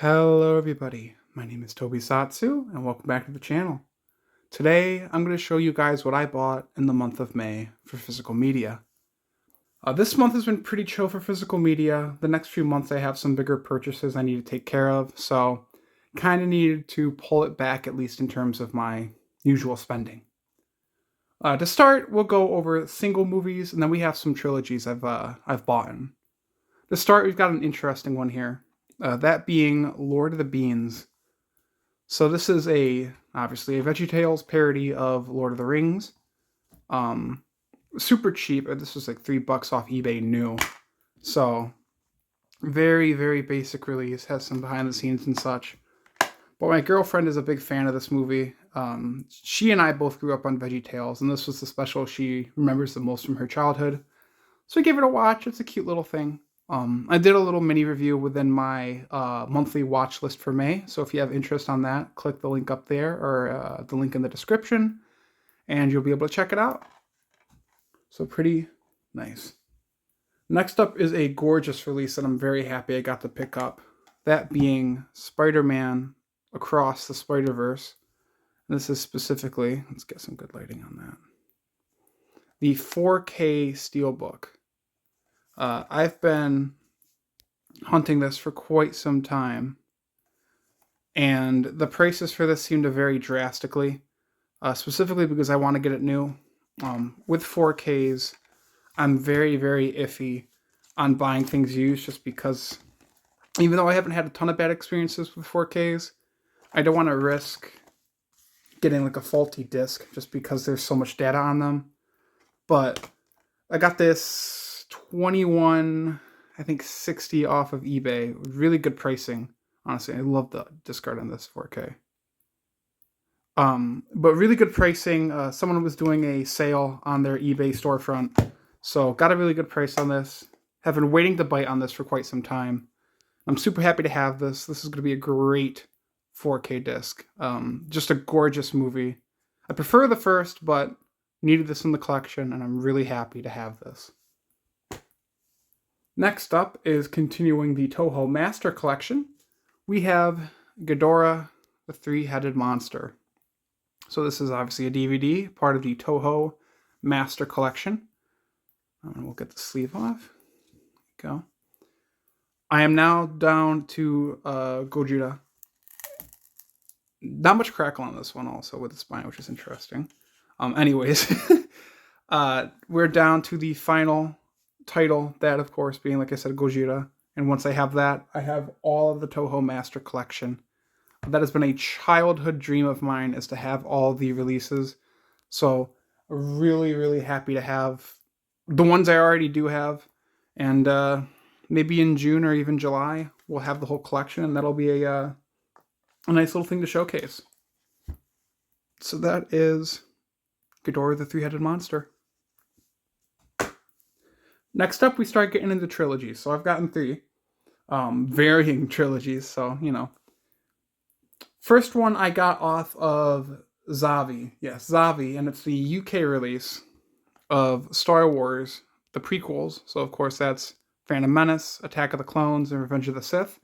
Hello everybody, my name is Tobisatsu and welcome back to the channel. Today I'm going to show you guys what I bought in the month of May for physical media. This month has been pretty chill for physical media. The next few months I have some bigger purchases I need to take care of, so kind of needed to pull it back at least in terms of my usual spending. To start, we'll go over single movies and then we have some trilogies I've bought. To start, we've got an interesting one here. That being Lord of the Beans. So this is obviously a VeggieTales parody of Lord of the Rings. Super cheap. This was like $3 off eBay new. So very, very basic release. Has some behind the scenes and such. But my girlfriend is a big fan of this movie. She and I both grew up on VeggieTales, and this was the special she remembers the most from her childhood. So I gave it a watch. It's a cute little thing. I did a little mini review within my monthly watch list for May, so if you have interest on that, click the link up there or the link in the description, and you'll be able to check it out. So pretty nice. Next up is a gorgeous release that I'm very happy I got to pick up, that being Spider-Man Across the Spider-Verse. This is specifically, let's get some good lighting on that, the 4K Steelbook. I've been hunting this for quite some time, and the prices for this seem to vary drastically, specifically because I want to get it new. With 4Ks, I'm very, very iffy on buying things used just because, even though I haven't had a ton of bad experiences with 4Ks, I don't want to risk getting like a faulty disc just because there's so much data on them. But I got this 21, I think 60 off of eBay. Really good pricing. Honestly, I love the discard on this 4K. But really good pricing. Someone was doing a sale on their eBay storefront, so got a really good price on this. Have been waiting to bite on this for quite some time. I'm super happy to have this. This is going to be a great 4K disc. Just a gorgeous movie. I prefer the first, but needed this in the collection, and I'm really happy to have this. Next up is continuing the Toho Master Collection. We have Galore, the Three-Headed Monster. So this is obviously a DVD, part of the Toho Master Collection. And we'll get the sleeve off. There we go. I am now down to Gogeta. Not much crackle on this one also with the spine, which is interesting. Anyways, we're down to the final title, that of course being, like I said, Gogeta. And once I have that, I have all of the Toho Master Collection. That has been a childhood dream of mine, is to have all the releases. So really, really happy to have the ones I already do have. And maybe in June or even July, we'll have the whole collection, and that'll be a nice little thing to showcase. So that is Galore, the Three-Headed Monster. Next up, we start getting into trilogies. So I've gotten 3 varying trilogies. So, you know. First one I got off of Zavi. Yes, Zavi. And it's the UK release of Star Wars, the prequels. So, of course, that's Phantom Menace, Attack of the Clones, and Revenge of the Sith.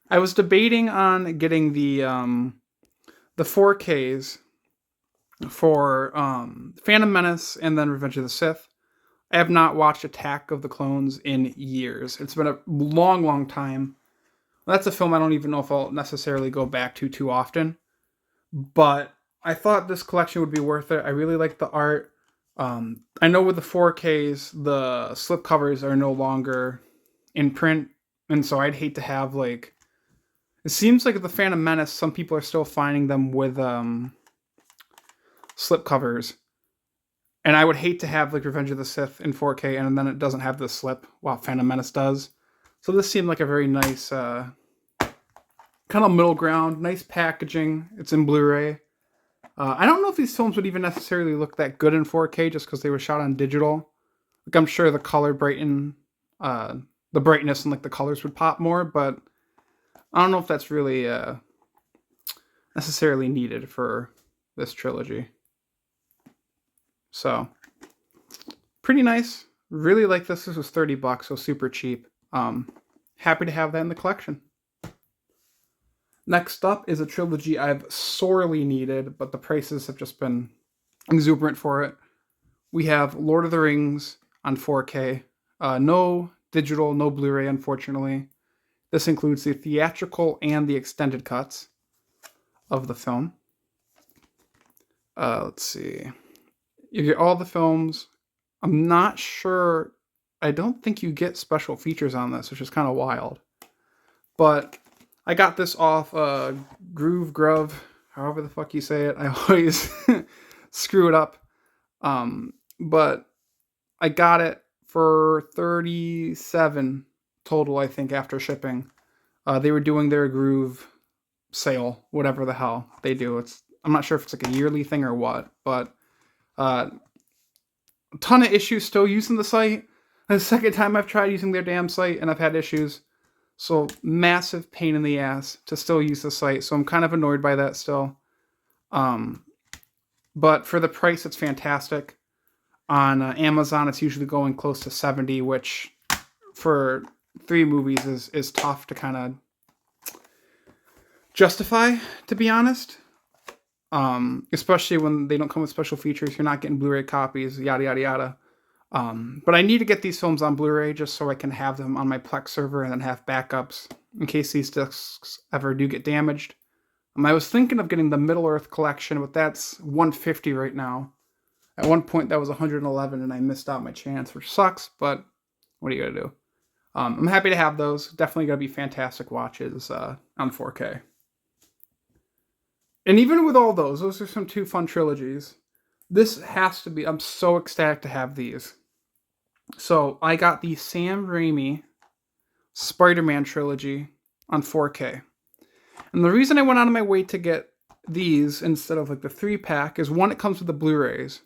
I was debating on getting the 4Ks for Phantom Menace and then Revenge of the Sith. I have not watched Attack of the Clones in years. It's been a long, long time. That's a film I don't even know if I'll necessarily go back to too often. But I thought this collection would be worth it. I really like the art. I know with the 4Ks, the slipcovers are no longer in print. And so I'd hate to have, like... It seems like the Phantom Menace, some people are still finding them with slipcovers. And I would hate to have like Revenge of the Sith in 4K and then it doesn't have the slip while Phantom Menace does. So this seemed like a very nice kind of middle ground, nice packaging. It's in Blu-ray. I don't know if these films would even necessarily look that good in 4K just because they were shot on digital. Like I'm sure the color the brightness and like the colors would pop more, but I don't know if that's really necessarily needed for this trilogy. So, pretty nice. Really like this. This was $30, so super cheap. Happy to have that in the collection. Next up is a trilogy I've sorely needed, but the prices have just been exuberant for it. We have Lord of the Rings on 4K. No digital, no Blu-ray, unfortunately. This includes the theatrical and the extended cuts of the film. Let's see. You get all the films. I'm not sure. I don't think you get special features on this, which is kind of wild. But I got this off Grove, however the fuck you say it. I always screw it up. But I got it for $37 total, I think, after shipping. They were doing their Groove sale, whatever the hell they do. I'm not sure if it's like a yearly thing or what, but a ton of issues still using the site. The second time I've tried using their damn site and I've had issues. So massive pain in the ass to still use the site. So I'm kind of annoyed by that still. But for the price, it's fantastic. On Amazon, it's usually going close to 70, which for 3 movies is tough to kind of justify, to be honest. Especially when they don't come with special features, you're not getting Blu-ray copies, yada yada yada. But I need to get these films on Blu-ray just so I can have them on my Plex server and then have backups in case these discs ever do get damaged. I was thinking of getting the Middle-earth collection, but that's $150 right now. At one point that was $111 and I missed out my chance, which sucks, but what are you gonna do? I'm happy to have those. Definitely gonna be fantastic watches on 4K. And even with all those are some 2 fun trilogies. This has to be, I'm so ecstatic to have these. So I got the Sam Raimi Spider-Man trilogy on 4K. And the reason I went out of my way to get these instead of like the 3-pack is, one, it comes with the Blu-rays.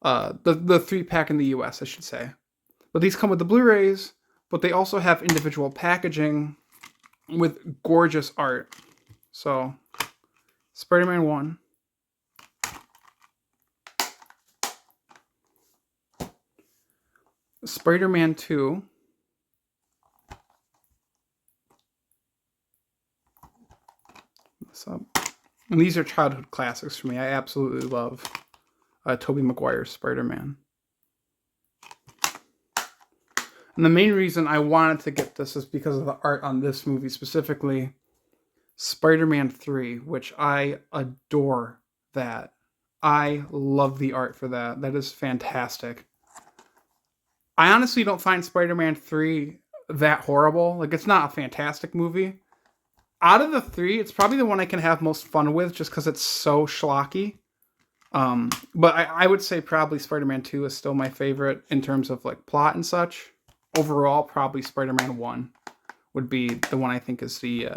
The 3-pack in the US, I should say. But these come with the Blu-rays, but they also have individual packaging with gorgeous art. So, Spider-Man 1. Spider-Man 2. What's up? And these are childhood classics for me. I absolutely love Tobey Maguire's Spider-Man. And the main reason I wanted to get this is because of the art on this movie, specifically Spider-Man 3, which I adore that. I love the art for that. That is fantastic. I honestly don't find Spider-Man 3 that horrible. Like, it's not a fantastic movie. Out of the 3, it's probably the one I can have most fun with just because it's so schlocky. But I would say probably Spider-Man 2 is still my favorite in terms of like plot and such. Overall, probably Spider-Man 1 would be the one I think is the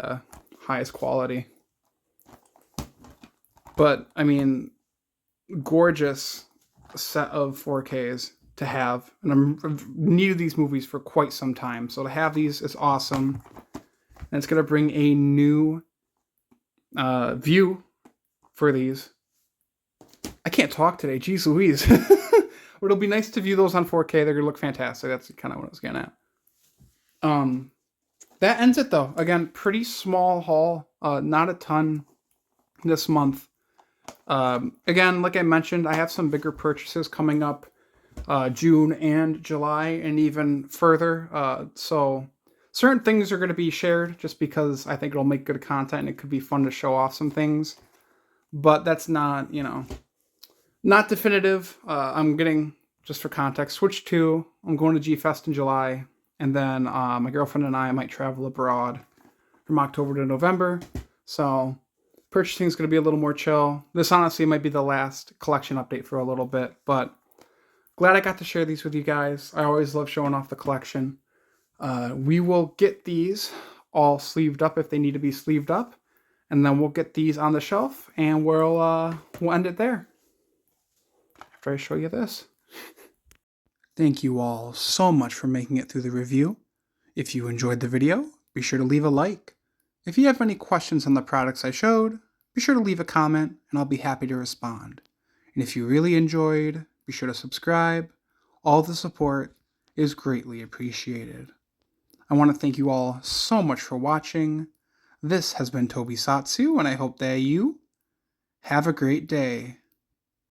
highest quality. But, I mean, gorgeous set of 4Ks to have. And I've needed these movies for quite some time. So to have these is awesome. And it's going to bring a new view for these. I can't talk today. Jeez Louise. But it'll be nice to view those on 4K. They're going to look fantastic. That's kind of what I was getting at. That ends it, though. Again, pretty small haul. Not a ton this month. Again, like I mentioned, I have some bigger purchases coming up June and July and even further. So certain things are going to be shared just because I think it'll make good content and it could be fun to show off some things. But that's not, not definitive. I'm getting, just for context, Switch 2. I'm going to G-Fest in July. And then my girlfriend and I might travel abroad from October to November. So purchasing is going to be a little more chill. This honestly might be the last collection update for a little bit. But glad I got to share these with you guys. I always love showing off the collection. We will get these all sleeved up if they need to be sleeved up. And then we'll get these on the shelf and we'll end it there. After I show you this. Thank you all so much for making it through the review. If you enjoyed the video, be sure to leave a like. If you have any questions on the products I showed, be sure to leave a comment and I'll be happy to respond. And if you really enjoyed, be sure to subscribe. All the support is greatly appreciated. I want to thank you all so much for watching. This has been Tobisatsu, and I hope that you have a great day.